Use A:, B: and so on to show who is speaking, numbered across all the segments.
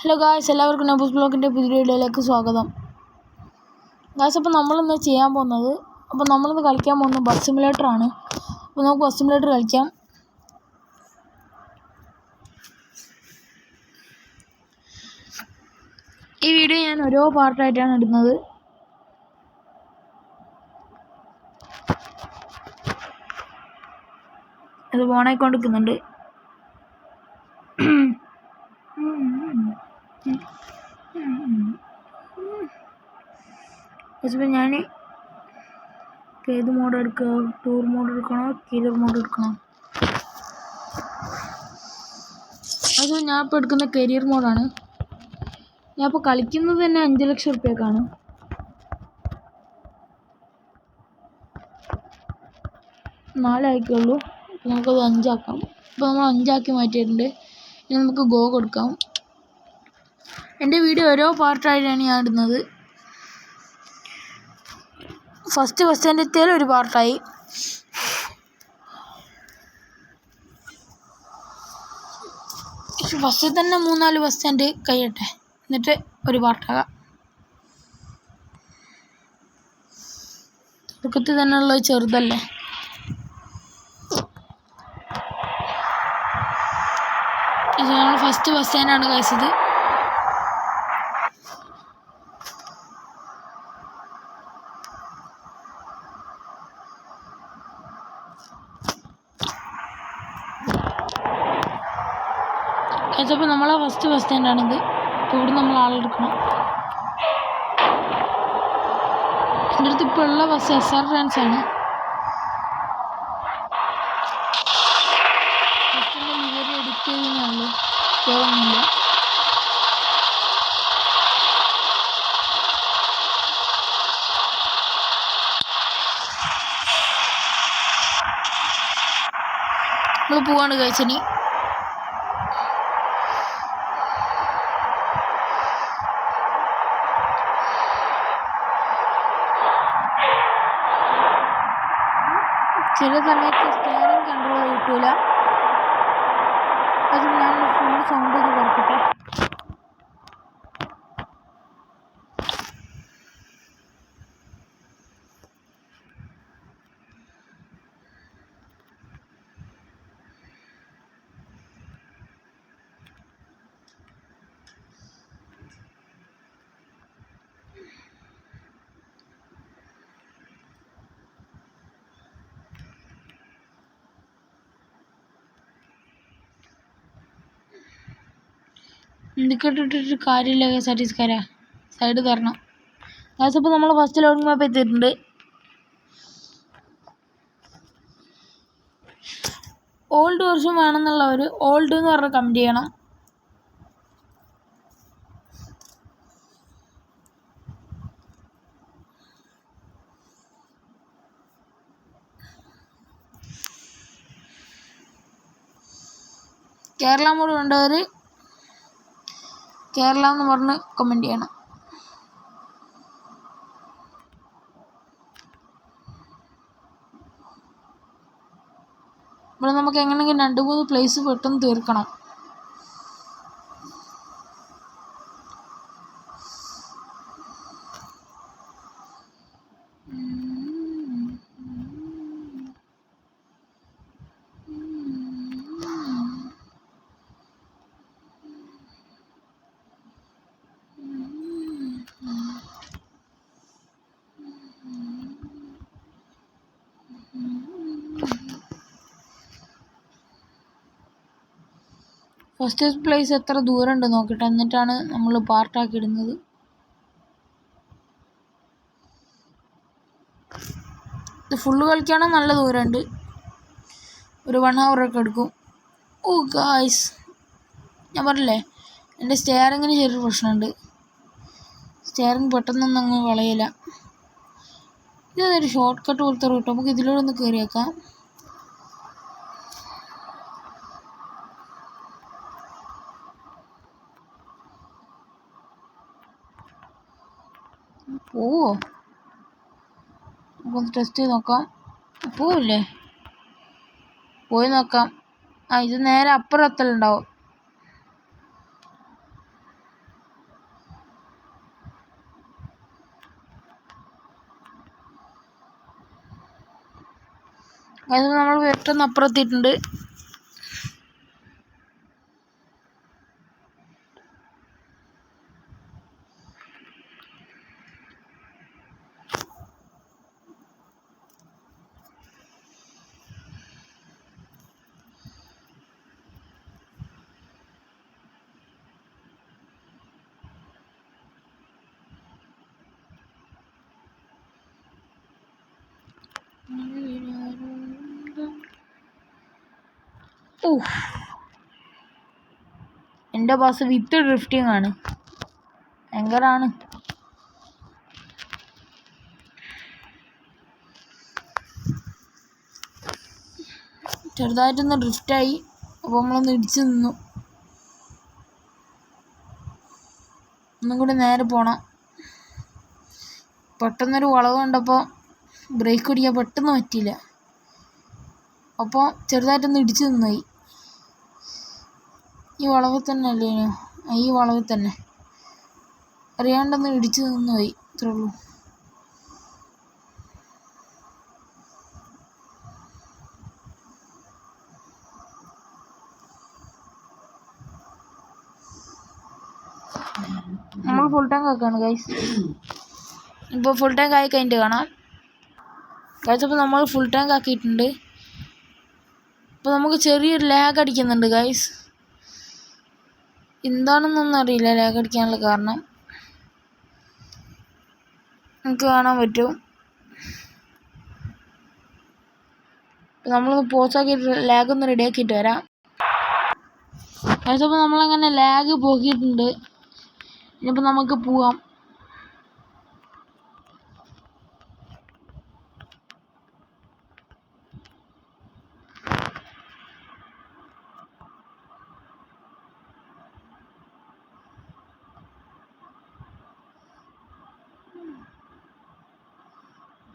A: Hello guys, എല്ലാവർക്കും നബൂസ് ബ്ലോഗിൻ്റെ പുതിയ വീഡിയോയിലേക്ക് സ്വാഗതം. ഗായ്സ്, അപ്പോൾ നമ്മളിന്ന് ചെയ്യാൻ പോകുന്നത് നമ്മളിന്ന് കളിക്കാൻ പോകുന്നത് ബസ് സിമുലേറ്റർ ആണ്. അപ്പോൾ നമുക്ക് ബസ് സിമുലേറ്റർ കളിക്കാം. ഈ വീഡിയോ ഞാൻ ഓരോ പാർട്ടായിട്ടാണ് ഇടുന്നത്. അത് ഓണായിക്കൊണ്ടിരിക്കുന്നുണ്ട്. അപ്പോൾ ഞാൻ ഏത് മോഡ് എടുക്കുക? ടൂർ മോഡ് എടുക്കണോ, കരിയർ മോഡ് എടുക്കണോ? അത് ഞാൻ ഇപ്പോൾ എടുക്കുന്ന കരിയർ മോഡാണ്. ഞാൻ ഇപ്പോൾ കളിക്കുന്നത് തന്നെ 5 ലക്ഷം റുപ്യക്കാണ്. നാലായിക്കുള്ളൂ. അപ്പോൾ നമുക്കത് 5 ആക്കാം. ഇപ്പോൾ നമ്മൾ 5 ആക്കി മാറ്റിയിട്ടുണ്ട്. ഇനി നമുക്ക് ഗോ കൊടുക്കാം. എൻ്റെ വീഡിയോ ഓരോ പാർട്ടായിട്ടാണ് ഞാൻ ഇടുന്നത്. ഫസ്റ്റ് ബസ് സ്റ്റാൻഡ് എത്തിയാൽ ഒരു പാർട്ടായി. ഫസ്റ്റിൽ തന്നെ 3-4 ബസ് സ്റ്റാൻഡ് കഴിയട്ടെ, എന്നിട്ട് ഒരു പാർട്ടാകാം. തുടക്കത്തിൽ തന്നെ ഉള്ളത് ചെറുതല്ലേ. ഇത് നമ്മൾ ഫസ്റ്റ് ബസ് സ്റ്റാൻഡാണ് കഴിച്ചത്. അപ്പോൾ നമ്മളെ ഫസ്റ്റ് ബസ് സ്റ്റാൻഡാണിത്. അപ്പോൾ ഇവിടെ നമ്മൾ ആളെടുക്കണം. എൻ്റെ അടുത്ത് ഇപ്പോൾ ഉള്ള ബസ് SR ട്രാൻസ് ആണ്. ലിവറി എഡിറ്റ് ചെയ്യുന്നതാണല്ലോ, കേൾക്കുന്നില്ല. നമ്മൾ പോവാണ് കഴിച്ചനി. ചില സമയത്ത് സ്റ്റിയറിംഗ് കൺട്രോൾ കിട്ടൂല. അത് ഞാൻ ഫുൾ സൗണ്ട് ഇത് കുറക്കട്ടെ. ഇൻഡിക്കേറ്റർ ഇട്ടിട്ട് കാര്യമില്ല. KSRTC സൈഡ് തരണം. അപ്പോൾ നമ്മൾ ഫസ്റ്റ് ലോഡിംഗ് മാപ്പ് എത്തിയിട്ടുണ്ട്. ഓൾഡ് വെർഷൻ വേണമെന്നുള്ളവർ ഓൾഡ് എന്ന് പറഞ്ഞ് കമൻറ്റ് ചെയ്യണം. കേരള മോഡ് വേണ്ടവർ കേരള എന്ന് പറഞ്ഞ് കമൻറ്റ് ചെയ്യണം. ഇവിടെ നമുക്ക് എങ്ങനെയെങ്കിലും 2-3 പ്ലേസ് പെട്ടെന്ന് തീർക്കണം. ഫസ്റ്റ് പ്ലേസ് എത്ര ദൂരം ഉണ്ട് നോക്കട്ടെ, എന്നിട്ടാണ് നമ്മൾ പാർട്ടാക്കി ഇടുന്നത്. ഇത് ഫുള്ള് കളിക്കുകയാണെങ്കിൽ നല്ല ദൂരമുണ്ട്. ഒരു 1 hour ഒക്കെ എടുക്കും. ഓ ഗായ്സ്, ഞാൻ പറഞ്ഞില്ലേ എൻ്റെ സ്റ്റിയറിങ്ങിന് ചെറിയൊരു പ്രശ്നമുണ്ട്. സ്റ്റിയറിങ് പെട്ടെന്നൊന്നും അങ്ങ് കളയില്ല. ഇതൊരു ഷോർട്ട് കട്ട് പോലത്തെ റൂട്ട്. നമുക്ക് ഇതിലൂടെ ഒന്ന് കയറിയേക്കാം. പോവോ? നമുക്കൊന്ന് ടെസ്റ്റ് ചെയ്ത് നോക്കാം. പോവില്ലേ? പോയി നോക്കാം. ഇത് നേരെ അപ്പുറം എത്തലുണ്ടാവും. ഗൈസ് നമ്മൾ പെട്ടെന്ന് അപ്പുറത്തിട്ടുണ്ട്. എൻ്റെ ബസ് വിത്ത് ഡ്രിഫ്റ്റിംഗ് ആണ്, ഭയങ്കരമാണ്. ചെറുതായിട്ടൊന്ന് ഡ്രിഫ്റ്റായി. അപ്പോൾ നമ്മളൊന്ന് ഇടിച്ചു നിന്നു. ഒന്നും കൂടി നേരെ പോണം. പെട്ടെന്നൊരു വളവ് കണ്ടപ്പോൾ ബ്രേക്ക് പിടിക്കാൻ പെട്ടെന്ന് പറ്റിയില്ല. അപ്പോൾ ചെറുതായിട്ടൊന്ന് ഇടിച്ചു നിന്നുപോയി. ഈ വളവിൽ തന്നെ അല്ലേനോ? ഈ വളവിൽ തന്നെ അറിയാണ്ടൊന്ന് ഇടിച്ചു നിന്നുപോയി, ഇത്രേ ഉള്ളൂ. നമ്മൾ ഫുൾ ടാങ്ക് ആക്കുകയാണ് ഗൈസ്. ഇപ്പോൾ ഫുൾ ടാങ്ക് ആയി കഴിഞ്ഞിട്ട് കാണാം ഗൈസ്. അപ്പോൾ നമ്മൾ ഫുൾ ടാങ്ക് ആക്കിയിട്ടുണ്ട്. അപ്പോൾ നമുക്ക് ചെറിയൊരു ലാഗ് അടിക്കുന്നുണ്ട് ഗൈസ്. എന്താണെന്നൊന്നും അറിയില്ല ലാഗ് അടിക്കാനുള്ള കാരണം. നമുക്ക് കാണാൻ പറ്റും. നമ്മളൊന്ന് പോസ് ആക്കിയിട്ട് ലാഗ് ഒന്ന് റെഡി ആക്കിയിട്ട് വരാം ഗൈസ്. അപ്പോൾ നമ്മളങ്ങനെ ലാഗ് പോക്കിയിട്ടുണ്ട്. ഇനിയിപ്പോൾ നമുക്ക് പോവാം.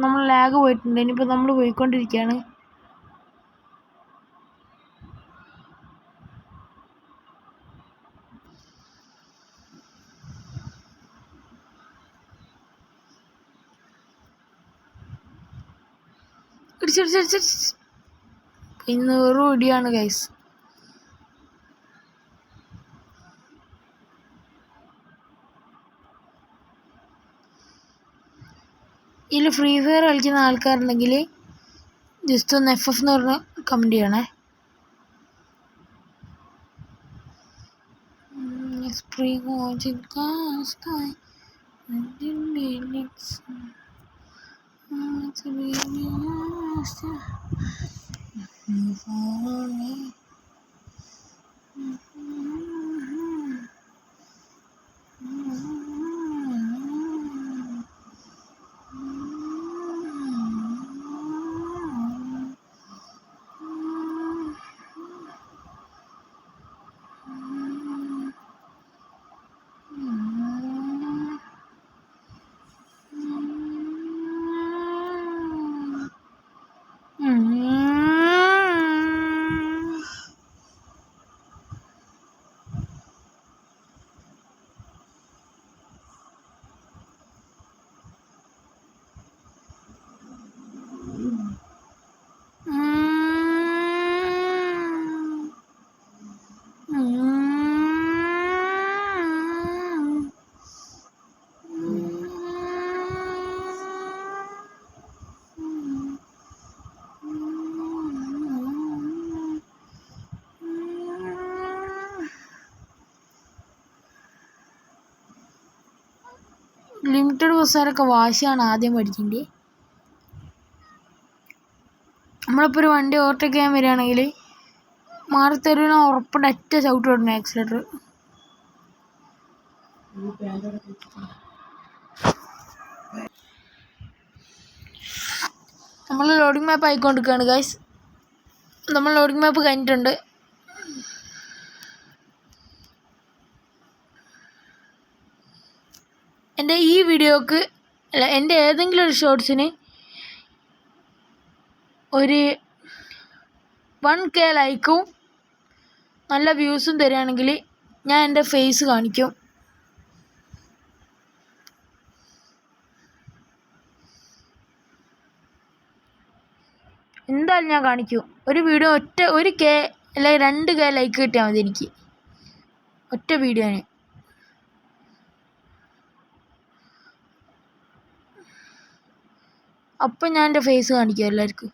A: നമ്മൾ ലാഗ് പോയിട്ടുണ്ട്. ഇനിയിപ്പോൾ നമ്മൾ പോയിക്കൊണ്ടിരിക്കുകയാണ്. ഇന്ന് വെറും ഇടിയാണ് ഗൈസ്. ഇതിൽ ഫ്രീ ഫയർ കളിക്കുന്ന ആൾക്കാരുണ്ടെങ്കിൽ ജസ്റ്റ് ഒന്ന് FF എന്ന് പറഞ്ഞ കമൻറ്റ് ചെയ്യണേ. ലിമിറ്റഡ് ബസ്സുകാരൊക്കെ വാശിയാണ് ആദ്യം പഠിക്കേണ്ടത്. നമ്മളിപ്പോൾ ഒരു വണ്ടി ഓവർടേക്ക് ചെയ്യാൻ വരികയാണെങ്കിൽ മാറിത്തരുന്ന ഉറപ്പുണ്ട്, ഒറ്റ ചവിട്ട് വിടണം ആക്സിലേറ്റർ. നമ്മൾ ലോഡിംഗ് മാപ്പ് ആയിക്കൊണ്ടിരിക്കുകയാണ് ഗൈസ്. നമ്മൾ ലോഡിംഗ് മാപ്പ് കഴിഞ്ഞിട്ടുണ്ട്. എൻ്റെ ഈ വീഡിയോക്ക് അല്ല, എൻ്റെ ഏതെങ്കിലും ഒരു ഷോർട്സിന് ഒരു 1K ലൈക്കും നല്ല വ്യൂസും തരികയാണെങ്കിൽ ഞാൻ എൻ്റെ ഫേസ് കാണിക്കും. എന്തായാലും ഞാൻ കാണിക്കും. ഒരു വീഡിയോ ഒരു കെ അല്ലെങ്കിൽ 2K ലൈക്ക് കിട്ടിയാൽ മതി എനിക്ക് ഒറ്റ വീഡിയോന്. അപ്പം ഞാൻ എൻ്റെ ഫേസ് കാണിക്കാം എല്ലാവർക്കും.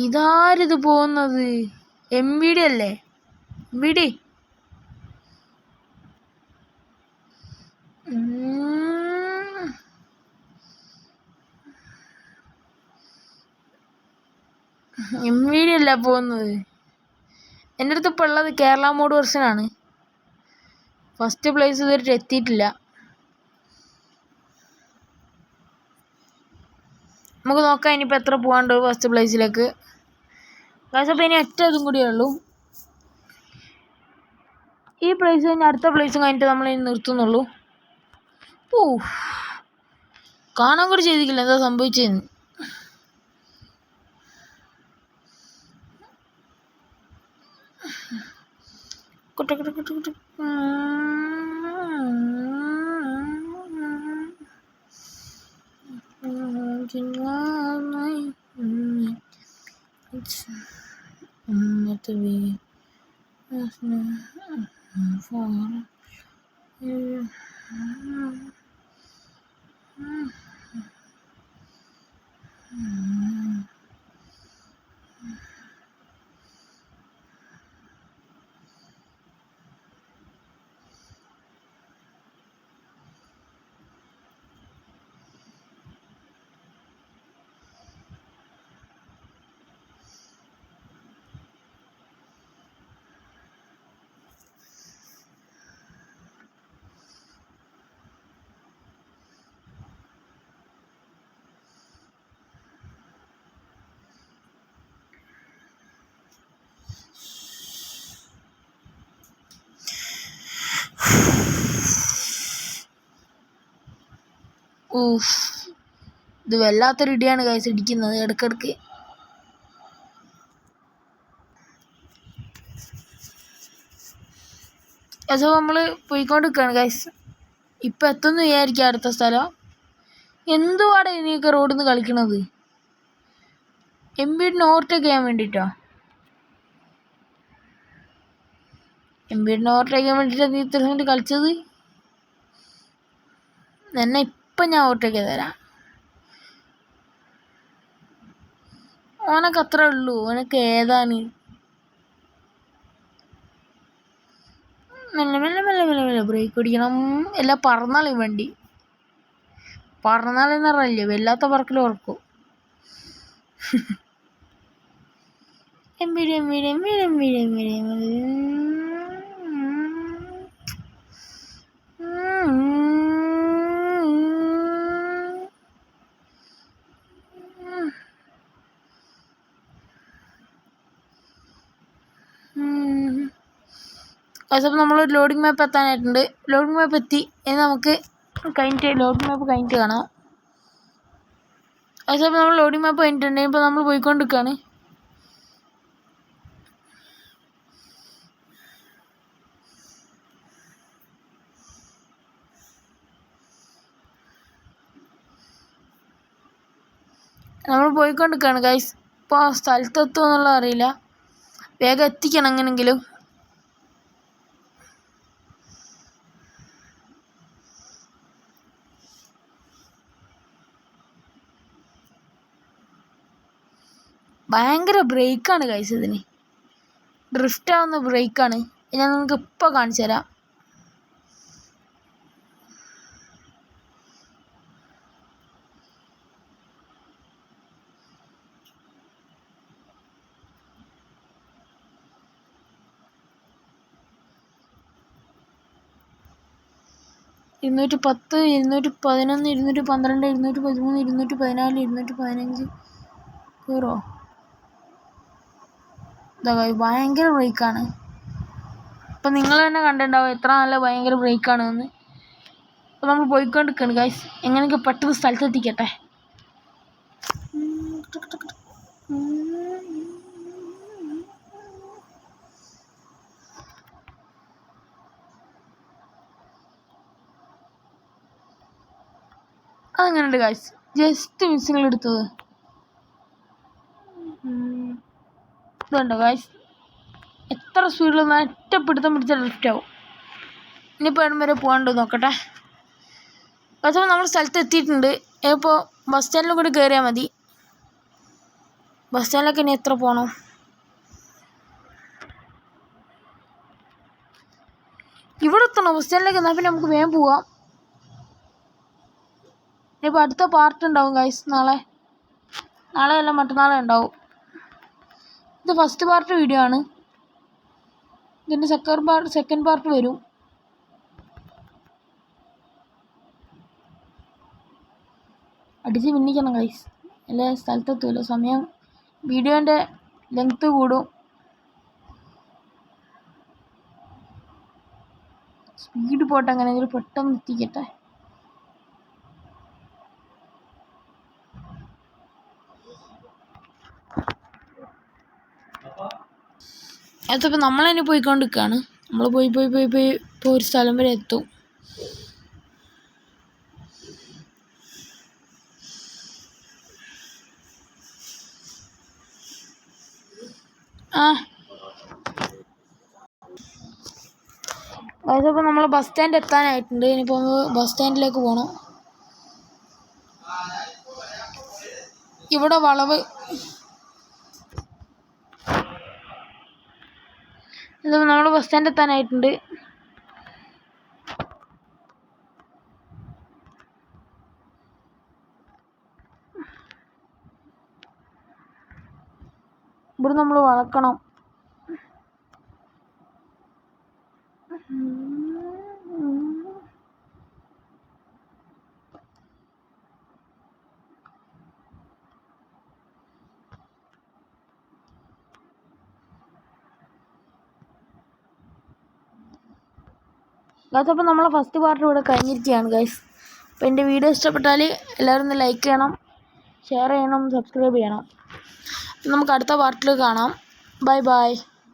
A: ഇതാരിത് പോകുന്നത്? MVD അല്ലേ? MVD അല്ല പോകുന്നത്. എൻ്റെ അടുത്ത് ഇപ്പോൾ ഉള്ളത് കേരള മോഡ് വെർഷനാണ്. ഫസ്റ്റ് പ്ലേസ് ഇതുവരെ എത്തിയിട്ടില്ല. നമുക്ക് നോക്കാം ഇനിയിപ്പോൾ എത്ര പോകാണ്ട് ഫസ്റ്റ് പ്ലേസിലേക്ക്. അപ്പോൾ ഇനി ഒറ്റ ഇതും കൂടിയേ ഉള്ളൂ. ഈ പ്ലേസ് കഴിഞ്ഞ് അടുത്ത പ്ലേസും കഴിഞ്ഞിട്ട് നമ്മൾ ഇനി നിർത്തുന്നുള്ളൂ. കാണാൻ കൂടി ചെയ്തിട്ടില്ല എന്താ സംഭവിച്ചതെന്ന്. ഇത് വല്ലാത്തൊരു ഇടിയാണ് ഗൈസ് ഇടിക്കുന്നത് ഇടയ്ക്കിടയ്ക്ക്. അപ്പോൾ നമ്മൾ പോയിക്കൊണ്ടിരിക്കുകയാണ് ഗൈസ്. ഇപ്പം എത്തുമെന്ന് വിചാരിക്കുക അടുത്ത സ്ഥലം. എന്തുവാടെ നീയൊക്കെ റോഡിൽ നിന്ന് കളിക്കണത്? MVD ഓവർടേക്ക് ചെയ്യാൻ വേണ്ടിയിട്ടോ? MVD ഓവർടേക്ക് ചെയ്യാൻ വേണ്ടിയിട്ടാണ് നീ ഇത്ര വേണ്ടി കളിച്ചത്? എന്നെ ഇപ്പം ഞാൻ ഓവർടേക്ക് ചെയ്ത് തരാം. ഓനക്ക് അത്രേ ഉള്ളൂ. ഓനക്ക് ഏതാണ്? മെല്ലെ മെല്ലെ മെല്ലെ മെല്ലെ മെല്ലെ ബ്രേക്ക് പിടിക്കണം. എല്ലാം പറന്നാളി വണ്ടി. പറന്നാളെന്ന് പറഞ്ഞില്ലേ വല്ലാത്ത പറക്കൽ ഉറക്കും. MVD MVD MVD MVD MVD അപ്പോൾ നമ്മളൊരു ലോഡിംഗ് മാപ്പ് എത്താനായിട്ടുണ്ട്. ലോഡിംഗ് മാപ്പ് എത്തി. ഇനി നമുക്ക് ലോഡിംഗ് മാപ്പ് കഴിഞ്ഞിട്ട് കാണാം. അപ്പോൾ നമ്മൾ ലോഡിംഗ് മാപ്പ് കഴിഞ്ഞിട്ടുണ്ട്. ഇപ്പോൾ നമ്മൾ പോയിക്കൊണ്ടിരിക്കുകയാണ്. ഗൈസ്. ഇപ്പോൾ സ്ഥലത്തെത്തുമോ എന്നുള്ളത് അറിയില്ല. വേഗം എത്തിക്കണം എങ്ങനെയെങ്കിലും. ഭയങ്കര ബ്രേക്കാണ് ഗൈസ്. ഇതിന് ഡ്രിഫ്റ്റ് ആവുന്ന ബ്രേക്കാണ്. ഞാൻ നിങ്ങൾക്ക് ഇപ്പോൾ കാണിച്ചു തരാം. ഇരുന്നൂറ്റി 10, 211, 212, 213, 214, 215 കയറോ? ഇതാ ഭയങ്കര ബ്രേക്കാണ്. അപ്പം നിങ്ങൾ തന്നെ കണ്ടിട്ടുണ്ടാവും എത്ര നല്ല ഭയങ്കര ബ്രേക്കാണ് എന്ന്. അപ്പോൾ നമ്മൾ പോയിക്കൊണ്ടിരിക്കുകയാണ് ഗൈസ്. എങ്ങനെയൊക്കെ പെട്ടെന്ന് സ്ഥലത്തെത്തിക്കട്ടെ. അതെങ്ങനെയുണ്ട് ഗായ്സ്? ജസ്റ്റ് മിസ്സിങ്ങൾ എടുത്തത് ഇതുണ്ടോ ഗായ്സ്? എത്ര സ്പീഡിൽ ഒറ്റപ്പിടുത്തം പിടിച്ച ഡ്രിഫ്റ്റ് ആവും. ഇനിയിപ്പോൾ എവിടെ വരെ പോകാണ്ട് നോക്കട്ടെ. പക്ഷേ നമ്മൾ സ്ഥലത്ത് എത്തിയിട്ടുണ്ട്. ഇപ്പോൾ ബസ് സ്റ്റാൻഡിലും കൂടി കയറിയാൽ മതി. ബസ് സ്റ്റാൻഡിലൊക്കെ ഇനി എത്ര പോകണം? ഇവിടെ എത്തണം ബസ് സ്റ്റാൻഡിലേക്ക്. എന്നാൽ പിന്നെ നമുക്ക് വേഗം പോവാം. ഇപ്പോൾ അടുത്ത പാർട്ട് ഉണ്ടാവും ഗൈസ്. നാളെ അല്ല മറ്റന്നാളെ ഉണ്ടാവും. ഇത് ഫസ്റ്റ് പാർട്ട് വീഡിയോ ആണ്. ഇതിൻ്റെ സെക്കൻഡ് പാർട്ട് വരും. അടിച്ച് പിന്നിക്കണം ഗൈസ്, അല്ലേ സ്ഥലത്തെത്തുമല്ലോ. സമയം വീഡിയോൻ്റെ ലെങ്ത്ത് കൂടും. സ്പീഡ് പോട്ടെ, അങ്ങനെയെങ്കിലും പെട്ടെന്ന് എത്തിക്കട്ടെ. അതിപ്പോൾ നമ്മളതിന് പോയിക്കൊണ്ടിരിക്കുകയാണ്. നമ്മൾ പോയി ഒരു സ്ഥലം വരെ എത്തും. അതിപ്പോൾ നമ്മൾ ബസ് സ്റ്റാൻഡ് എത്താനായിട്ടുണ്ട്. ഇനിയിപ്പോൾ ബസ് സ്റ്റാൻഡിലേക്ക് പോകണം. ഇവിടെ വളവ്. ഇതിപ്പോൾ നമ്മൾ ബസ് സ്റ്റാൻഡ് എത്താനായിട്ടുണ്ട്. ഇവിടെ നമ്മൾ വളക്കണം. അപ്പോൾ നമ്മളെ ഫസ്റ്റ് പാർട്ട് ഇവിടെ കഴിഞ്ഞിരിക്കുകയാണ് ഗൈസ്. അപ്പോൾ എൻ്റെ വീഡിയോ ഇഷ്ടപ്പെട്ടാൽ എല്ലാവരും ഒന്ന് ലൈക്ക് ചെയ്യണം, ഷെയർ ചെയ്യണം, സബ്സ്ക്രൈബ് ചെയ്യണം. നമുക്ക് അടുത്ത പാർട്ടിൽ കാണാം. Bye bye.